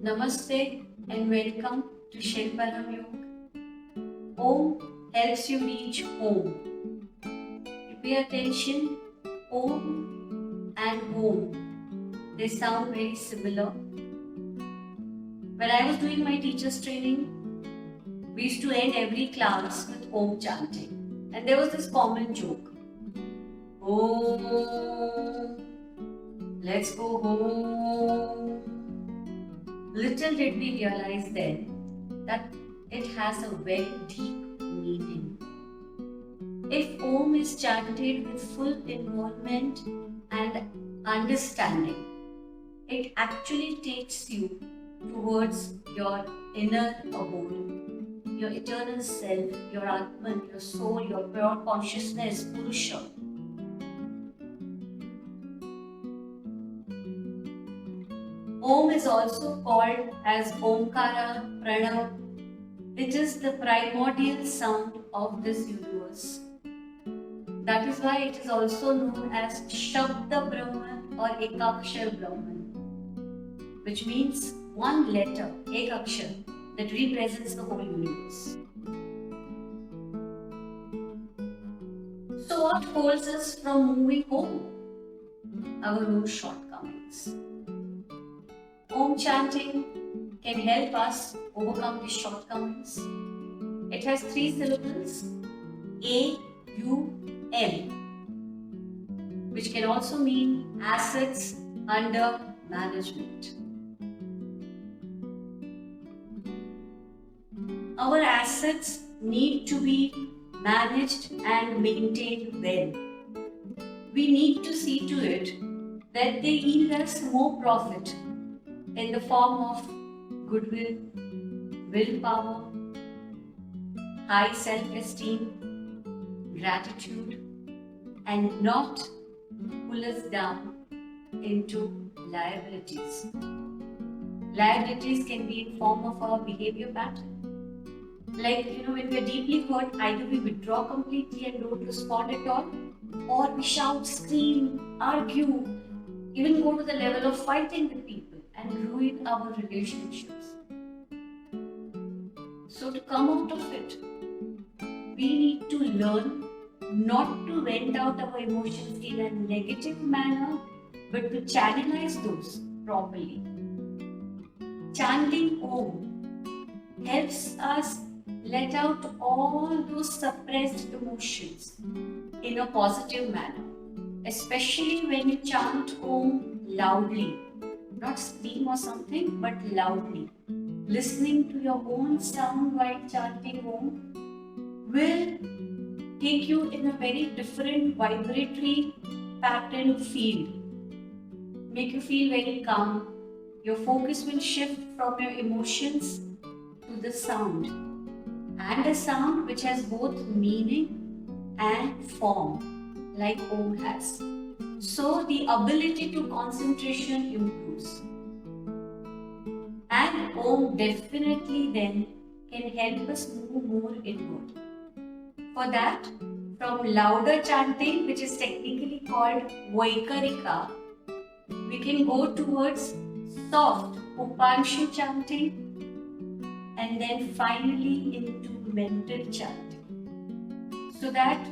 Namaste and welcome to Shilparam Yog. Om helps you reach home. Pay attention, Om and home. They sound very similar. When I was doing my teacher's training, we used to end every class with Om chanting. And there was this common joke. Om, let's go home. Little did we realize then that it has a very deep meaning. If Om is chanted with full involvement and understanding, it actually takes you towards your inner abode, your eternal self, your Atman, your soul, your pure consciousness, Purusha. Om is also called as Omkara, Pranav. It is the primordial sound of this universe. That is why it is also known as Shabda Brahman or Ekakshar Brahman, which means one letter, Ekakshar, that represents the whole universe. So what holds us from moving home? Our own shortcomings. Om chanting can help us overcome these shortcomings. It has 3 syllables, A-U-M, which can also mean assets under management. Our assets need to be managed and maintained well. We need to see to it that they yield us more profit in the form of goodwill, willpower, high self-esteem, gratitude, and not pull us down into liabilities. Liabilities can be in form of our behavior pattern. Like, when we are deeply hurt, either we withdraw completely and don't respond at all, or we shout, scream, argue, even go to the level of fighting with people and ruin our relationships. So to come out of it, we need to learn not to vent out our emotions in a negative manner, but to channelize those properly. Chanting Om helps us let out all those suppressed emotions in a positive manner, especially when you chant Om loudly. Not scream or something, but loudly. Listening to your own sound while chanting Om will take you in a very different vibratory pattern field. Make you feel very calm. Your focus will shift from your emotions to the sound. And a sound which has both meaning and form, like Om has. So the ability to concentration improves. And Om definitely then can help us move more inward. For that, from louder chanting, which is technically called Vaikarika, we can go towards soft Upanshu chanting and then finally into mental chanting. So that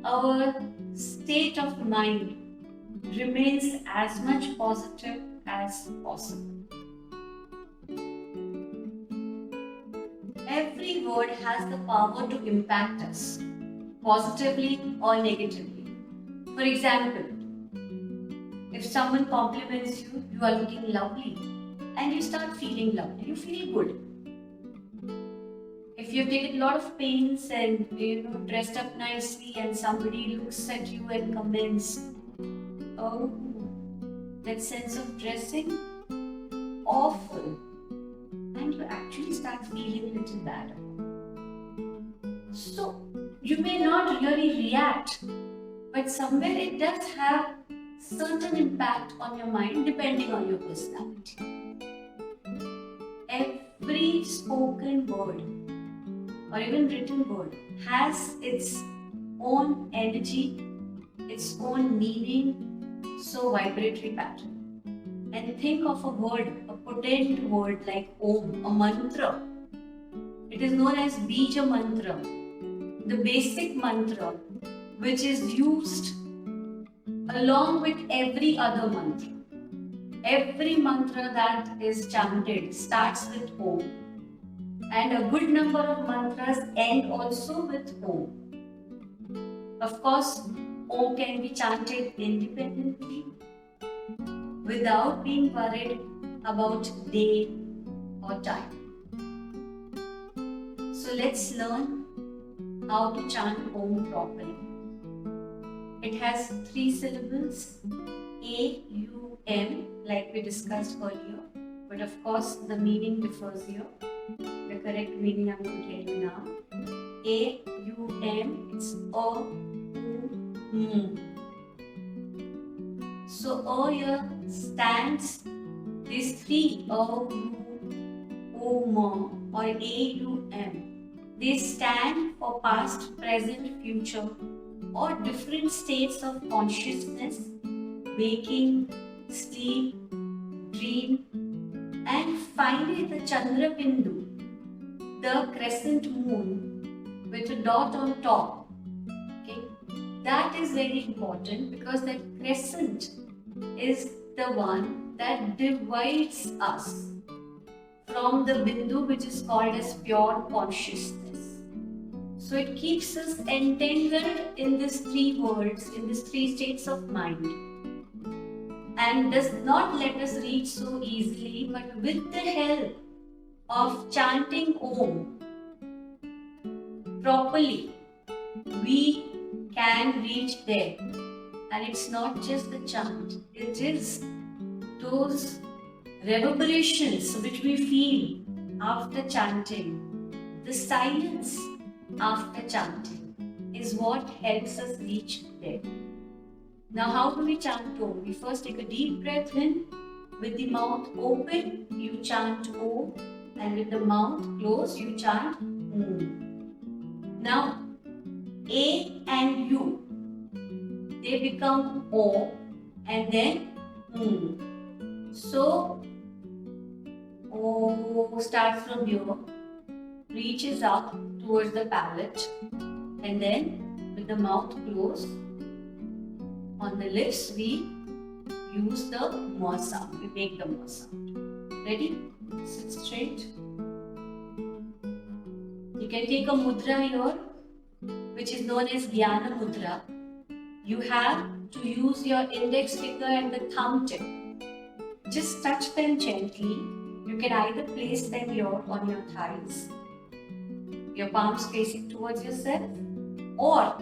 our state of mind remains as much positive as possible. Every word has the power to impact us, positively or negatively. For example, if someone compliments you, you are looking lovely, and you start feeling lovely, you feel good. If you've taken a lot of pains and dressed up nicely and somebody looks at you and comments, oh, that sense of dressing, awful. And you actually start feeling a little bad. So, you may not really react, but somewhere it does have certain impact on your mind depending on your personality. Every spoken word or even written word has its own energy, its own meaning, so vibratory pattern. and think of a word, a potent word like Om, a mantra. It is known as Bija mantra, the basic mantra which is used along with every other mantra. Every mantra that is chanted starts with Om, and a good number of mantras end also with Om. Of course, Om can be chanted independently without being worried about day or time. So let's learn how to chant Om properly. It has 3 syllables, A, U, M, like we discussed earlier. But of course, the meaning differs here. The correct meaning I'm going to tell you now. A, U, M, it's A, U, M. So A here stands these 3 A, U, O, M or A, U, M. They stand for past, present, future or different states of consciousness, waking, sleep, dream, and finally the Chandra Bindu, the crescent moon with a dot on top. Okay, that is very important because that crescent is the one that divides us from the Bindu, which is called as pure consciousness. So it keeps us entangled in these 3 worlds, in these 3 states of mind, and does not let us reach so easily, but with the help of chanting Om properly, we can reach there. And it's not just the chant, it is those reverberations which we feel after chanting, the silence after chanting is what helps us reach there. Now, how do we chant Om? We first take a deep breath in. With the mouth open, you chant Om, and with the mouth closed, you chant Om. Now, A and U, they become O and then Om. So, O starts from here, reaches up towards the palate, and then with the mouth closed, on the lips we use the ma sound, we make the ma sound. Ready? Sit straight. You can take a mudra here, which is known as Jnana Mudra. You have to use your index finger and the thumb tip. Just touch them gently. You can either place them here on your thighs, your palms facing towards yourself, or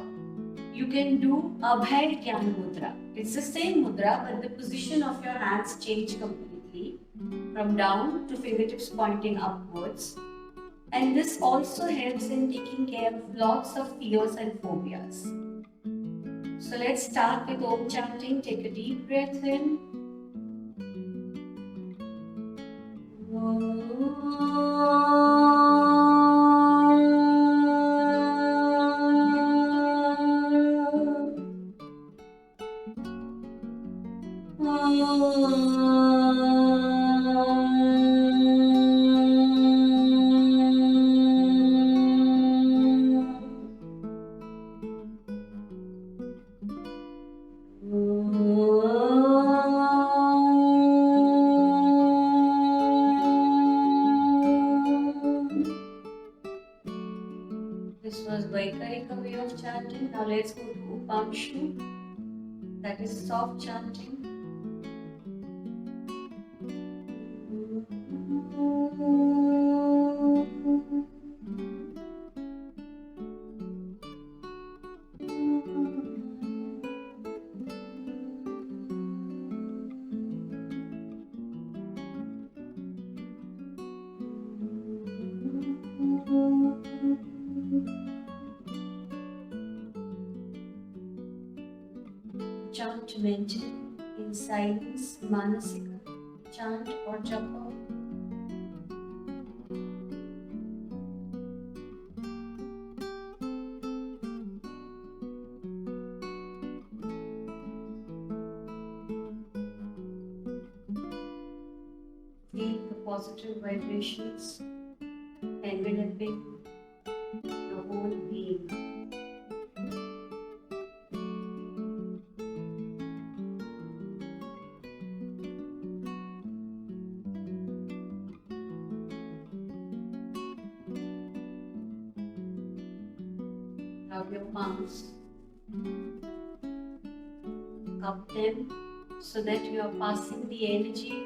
you can do Abhay Jnana Mudra. It's the same mudra, but the position of your hands change completely from down to fingertips pointing upwards. And this also helps in taking care of lots of fears and phobias. So let's start with Om chanting. Take a deep breath in. This was Vaikarika way of chanting. Now let's go to Upanshu, that is soft chanting. Chant mentally in silence, manasika, chant or japa. Feel the positive vibrations enveloping your whole being. Rub your palms, cup them so that you are passing the energy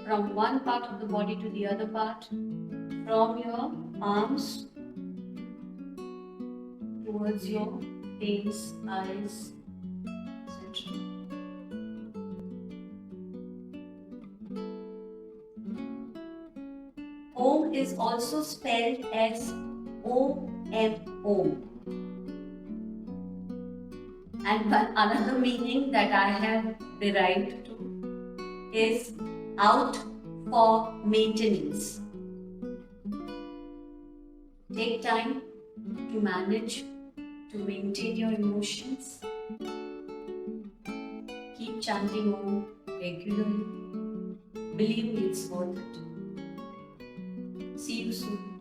from one part of the body to the other part, from your arms towards your face, eyes, etc. Om is also spelled as O-M-O. And another meaning that I have derived to is out for maintenance. Take time to manage, to maintain your emotions. Keep chanting Om regularly. Believe me, it's worth it. See you soon.